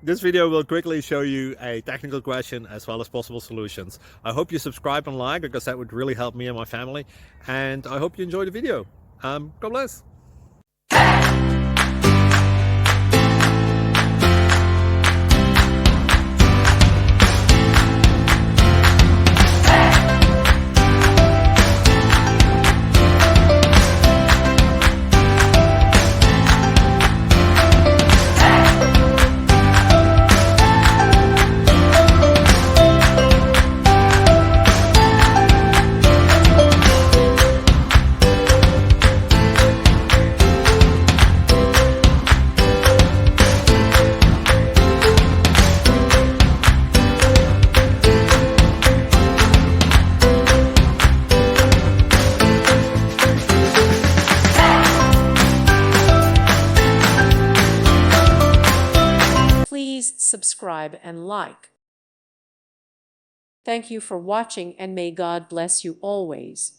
This video will quickly show you a technical question as well as possible solutions. I hope you subscribe and like, because that would really help me and my family. And I hope you enjoy the video. God bless. Please subscribe and like. Thank you for watching, and may God bless you always.